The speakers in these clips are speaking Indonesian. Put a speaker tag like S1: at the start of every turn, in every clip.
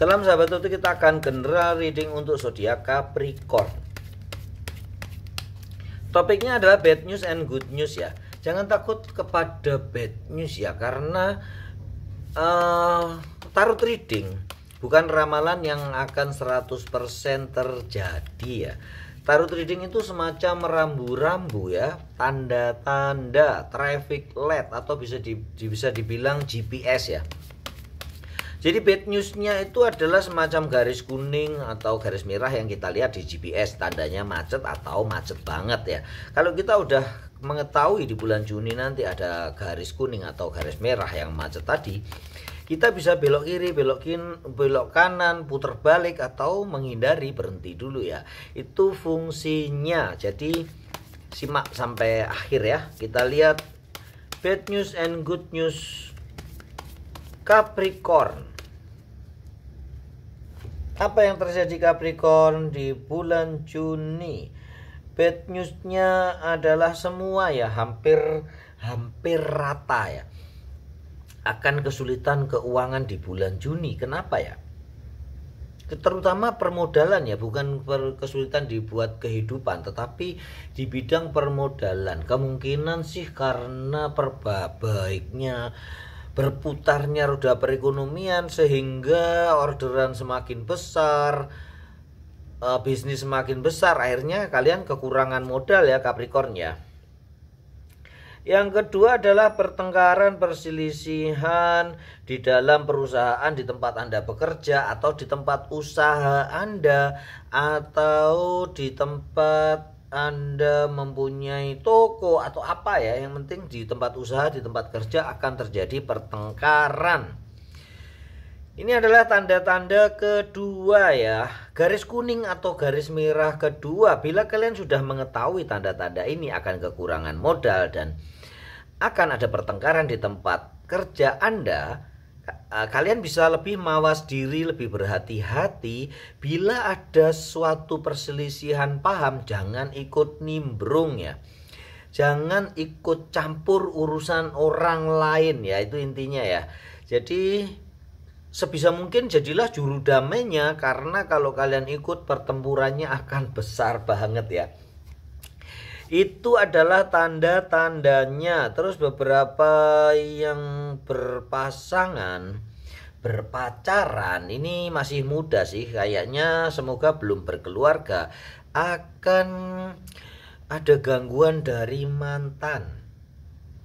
S1: Salam sahabat Tutu, kita akan general reading untuk zodiak Capricorn. Topiknya adalah bad news and good news ya. Jangan takut kepada bad news ya, karena tarot reading bukan ramalan yang akan 100% terjadi ya. Tarot reading itu semacam rambu-rambu ya, tanda-tanda, traffic light, atau bisa dibilang GPS ya. Jadi bad newsnya itu adalah semacam garis kuning atau garis merah yang kita lihat di GPS, tandanya macet atau macet banget ya. Kalau kita udah mengetahui di bulan Juni nanti ada garis kuning atau garis merah yang macet tadi, kita bisa belok kiri, belok kanan, putar balik, atau menghindari, berhenti dulu ya. Itu fungsinya. Jadi simak sampai akhir ya. Kita lihat bad news and good news Capricorn. Apa yang terjadi Capricorn di bulan Juni? Bad newsnya adalah semua ya, hampir rata ya, akan kesulitan keuangan di bulan Juni. Kenapa ya? Terutama permodalan ya, bukan kesulitan dibuat kehidupan, tetapi di bidang permodalan. Kemungkinan sih karena baiknya berputarnya roda perekonomian, sehingga orderan semakin besar, bisnis semakin besar, akhirnya kalian kekurangan modal ya Capricorn ya. Yang kedua adalah pertengkaran, perselisihan di dalam perusahaan, di tempat Anda bekerja, atau di tempat usaha Anda, atau di tempat Anda mempunyai toko atau apa ya. Yang penting di tempat usaha, di tempat kerja akan terjadi pertengkaran. Ini adalah tanda-tanda kedua ya, garis kuning atau garis merah kedua. Bila kalian sudah mengetahui tanda-tanda ini, akan kekurangan modal dan akan ada pertengkaran di tempat kerja Anda, kalian bisa lebih mawas diri, lebih berhati-hati. Bila ada suatu perselisihan paham, jangan ikut nimbrung ya. Jangan ikut campur urusan orang lain ya, itu intinya ya. Jadi sebisa mungkin jadilah juru damainya, karena kalau kalian ikut, pertempurannya akan besar banget ya. Itu adalah tanda-tandanya. Terus beberapa yang berpasangan, berpacaran, ini masih muda sih kayaknya, semoga belum berkeluarga, akan ada gangguan dari mantan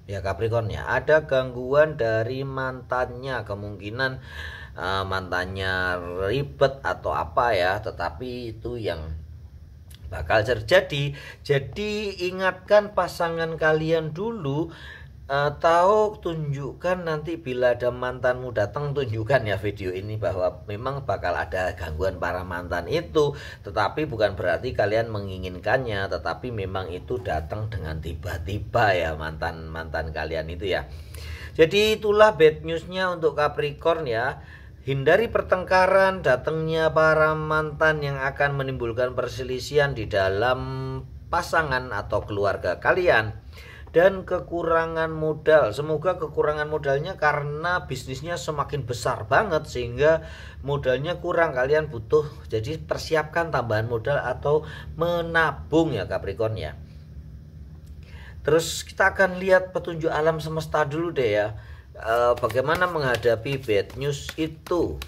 S1: ya Capricorn ya. Ada gangguan dari mantannya, kemungkinan mantannya ribet atau apa ya, tetapi itu yang bakal terjadi. Jadi ingatkan pasangan kalian dulu, atau tunjukkan nanti bila ada mantanmu datang, tunjukkan ya video ini bahwa memang bakal ada gangguan para mantan itu. Tetapi bukan berarti kalian menginginkannya, tetapi memang itu datang dengan tiba-tiba ya, mantan kalian itu ya. Jadi itulah bad newsnya untuk Capricorn ya. Hindari pertengkaran, datangnya para mantan yang akan menimbulkan perselisihan di dalam pasangan atau keluarga kalian. Dan kekurangan modal, semoga kekurangan modalnya karena bisnisnya semakin besar banget sehingga modalnya kurang, kalian butuh, jadi persiapkan tambahan modal atau menabung ya Capricorn ya. Terus kita akan lihat petunjuk alam semesta dulu deh ya. Bagaimana menghadapi bad news itu.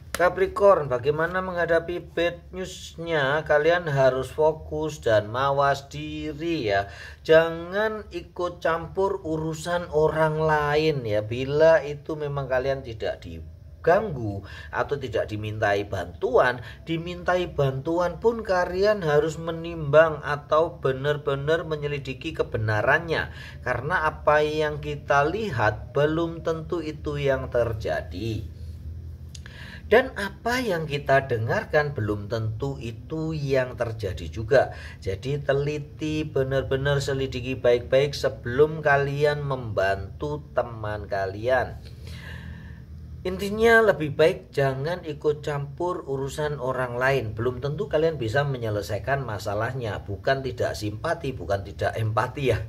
S1: Capricorn, bagaimana menghadapi bad newsnya? Kalian harus fokus dan mawas diri ya. Jangan ikut campur urusan orang lain ya. Bila itu memang kalian tidak diganggu atau tidak dimintai bantuan pun kalian harus menimbang atau benar-benar menyelidiki kebenarannya, karena apa yang kita lihat belum tentu itu yang terjadi, dan apa yang kita dengarkan belum tentu itu yang terjadi juga. Jadi teliti, benar-benar selidiki baik-baik sebelum kalian membantu teman kalian. Intinya lebih baik jangan ikut campur urusan orang lain. Belum tentu kalian bisa menyelesaikan masalahnya. Bukan tidak simpati, bukan tidak empati ya,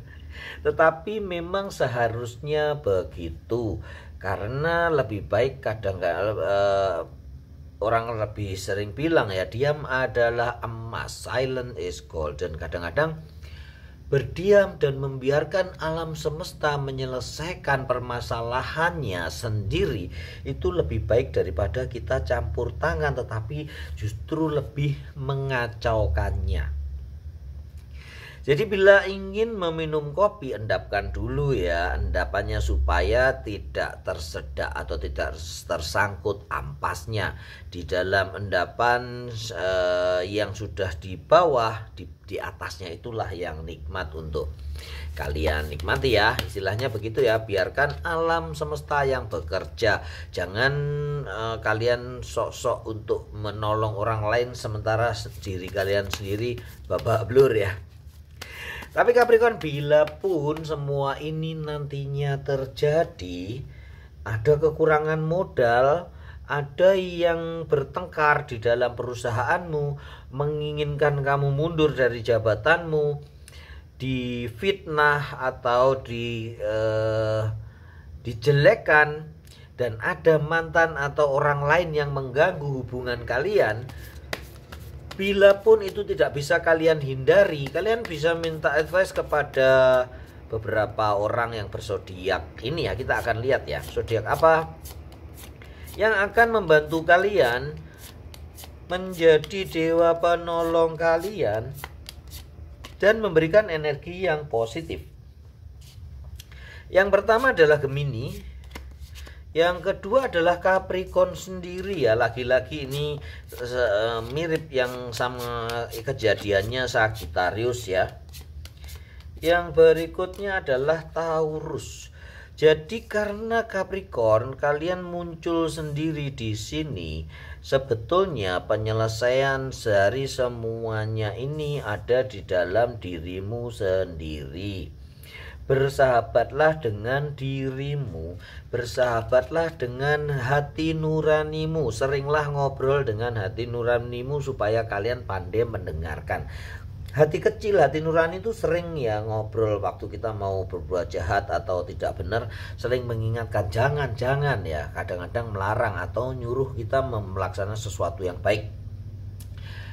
S1: tetapi memang seharusnya begitu. Karena lebih baik kadang orang lebih sering bilang ya, diam adalah emas, silent is golden. Kadang-kadang berdiam dan membiarkan alam semesta menyelesaikan permasalahannya sendiri itu lebih baik daripada kita campur tangan tetapi justru lebih mengacaukannya. Jadi bila ingin meminum kopi, endapkan dulu ya endapannya supaya tidak tersedak atau tidak tersangkut ampasnya di dalam endapan yang sudah di bawah, di atasnya itulah yang nikmat untuk kalian nikmati ya, istilahnya begitu ya. Biarkan alam semesta yang bekerja, jangan kalian sok-sok untuk menolong orang lain sementara diri kalian sendiri babak belur ya. Tapi Capricorn, bila pun semua ini nantinya terjadi, ada kekurangan modal, ada yang bertengkar di dalam perusahaanmu, menginginkan kamu mundur dari jabatanmu, difitnah atau dijelekkan, dan ada mantan atau orang lain yang mengganggu hubungan kalian. Bila pun itu tidak bisa kalian hindari, kalian bisa minta advice kepada beberapa orang yang berzodiak. Ini ya, kita akan lihat ya, zodiak apa yang akan membantu kalian menjadi dewa penolong kalian dan memberikan energi yang positif. Yang pertama adalah Gemini. Yang kedua adalah Capricorn sendiri ya, lagi-lagi ini mirip yang sama kejadiannya Sagittarius ya. Yang berikutnya adalah Taurus. Jadi karena Capricorn kalian muncul sendiri di sini, sebetulnya penyelesaian dari semuanya ini ada di dalam dirimu sendiri. Bersahabatlah dengan dirimu, bersahabatlah dengan hati nuranimu. Seringlah ngobrol dengan hati nuranimu supaya kalian pandai mendengarkan. Hati kecil, hati nurani itu sering ya ngobrol waktu kita mau berbuat jahat atau tidak benar, sering mengingatkan jangan ya, kadang-kadang melarang atau nyuruh kita melaksanakan sesuatu yang baik.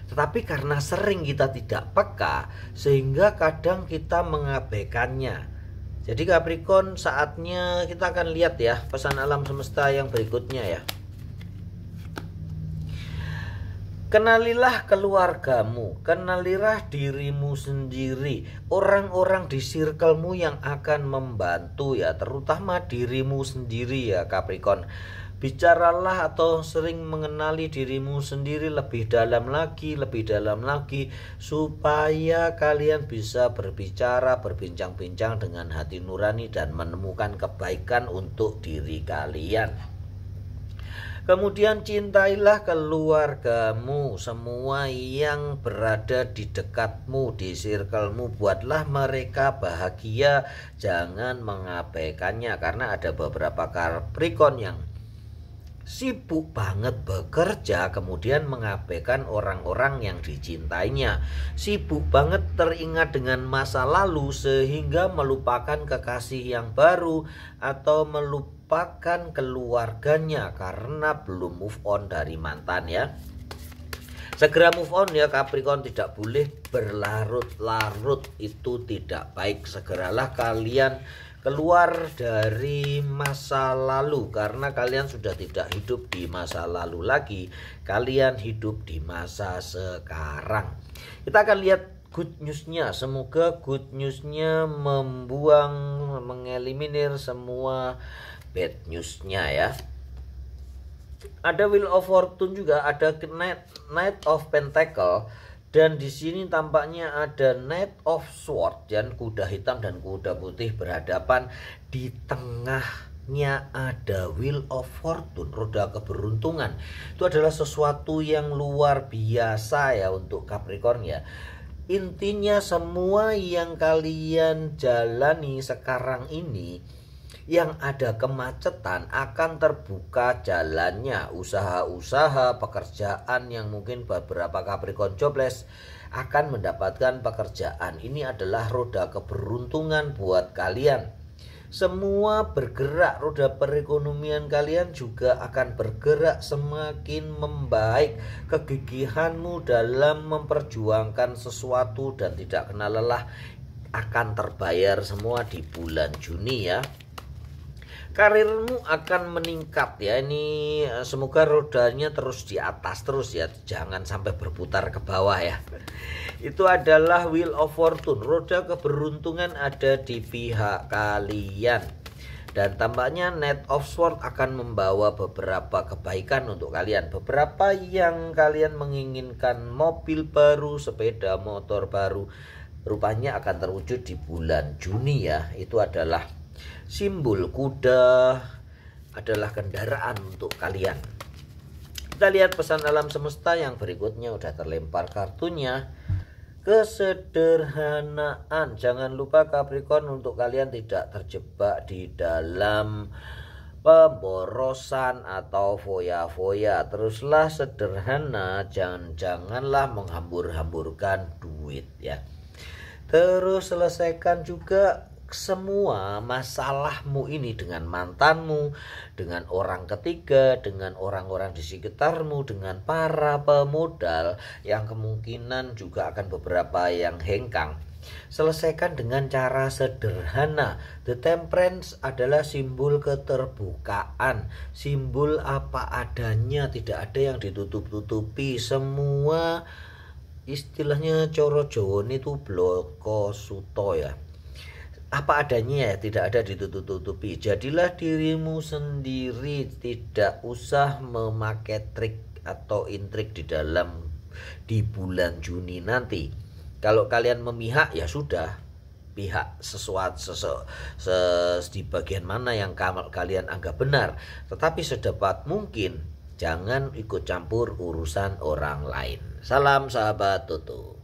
S1: Tetapi karena sering kita tidak peka, sehingga kadang kita mengabaikannya. Jadi Capricorn, saatnya kita akan lihat ya pesan alam semesta yang berikutnya ya. Kenalilah keluargamu, kenalilah dirimu sendiri, orang-orang di circlemu yang akan membantu ya, terutama dirimu sendiri ya Capricorn. Bicaralah atau sering mengenali dirimu sendiri lebih dalam lagi, supaya kalian bisa berbicara, berbincang-bincang dengan hati nurani dan menemukan kebaikan untuk diri kalian. Kemudian cintailah keluargamu, semua yang berada di dekatmu, di circlemu, buatlah mereka bahagia, jangan mengabaikannya. Karena ada beberapa Capricorn yang sibuk banget bekerja, kemudian mengabaikan orang-orang yang dicintainya. Sibuk banget teringat dengan masa lalu sehingga melupakan kekasih yang baru atau melupakan keluarganya karena belum move on dari mantan ya. Segera move on ya Capricorn, tidak boleh berlarut-larut, itu tidak baik. Segeralah kalian keluar dari masa lalu, karena kalian sudah tidak hidup di masa lalu lagi, kalian hidup di masa sekarang. Kita akan lihat good newsnya. Semoga good newsnya mengeliminir semua bad newsnya ya. Ada Wheel of Fortune juga, ada Knight of Pentacle. Dan di sini tampaknya ada Knight of Sword, dan kuda hitam dan kuda putih berhadapan. Di tengahnya ada Wheel of Fortune, roda keberuntungan. Itu adalah sesuatu yang luar biasa ya untuk Capricorn ya. Intinya semua yang kalian jalani sekarang ini, yang ada kemacetan akan terbuka jalannya. Usaha-usaha, pekerjaan yang mungkin beberapa Capricorn jobless akan mendapatkan pekerjaan. Ini adalah roda keberuntungan buat kalian. Semua bergerak, roda perekonomian kalian juga akan bergerak semakin membaik. Kegigihanmu dalam memperjuangkan sesuatu dan tidak kenal lelah akan terbayar semua di bulan Juni ya. Karirmu akan meningkat ya, ini semoga rodanya terus di atas terus ya, jangan sampai berputar ke bawah ya. Itu adalah Wheel of Fortune, roda keberuntungan ada di pihak kalian. Dan tampaknya Knight of Swords akan membawa beberapa kebaikan untuk kalian. Beberapa yang kalian menginginkan mobil baru, sepeda motor baru, rupanya akan terwujud di bulan Juni ya. Itu adalah simbol kuda adalah kendaraan untuk kalian. Kita lihat pesan alam semesta yang berikutnya, udah terlempar kartunya. Kesederhanaan. Jangan lupa Capricorn, untuk kalian tidak terjebak di dalam pemborosan atau foya-foya. Teruslah sederhana, janganlah menghambur-hamburkan duit ya. Terus selesaikan juga semua masalahmu ini dengan mantanmu, dengan orang ketiga, dengan orang-orang di sekitarmu, dengan para pemodal yang kemungkinan juga akan beberapa yang hengkang. Selesaikan dengan cara sederhana. The Temperance adalah simbol keterbukaan, simbol apa adanya, tidak ada yang ditutup-tutupi. Semua istilahnya coro Jawa itu bloko suto ya, apa adanya ya, tidak ada ditutup-tutupi. Jadilah dirimu sendiri, tidak usah memakai trik atau intrik di bulan Juni nanti. Kalau kalian memihak ya sudah, pihak sesuatu di bagian mana yang kalian anggap benar, tetapi sedapat mungkin jangan ikut campur urusan orang lain. Salam sahabat Toto.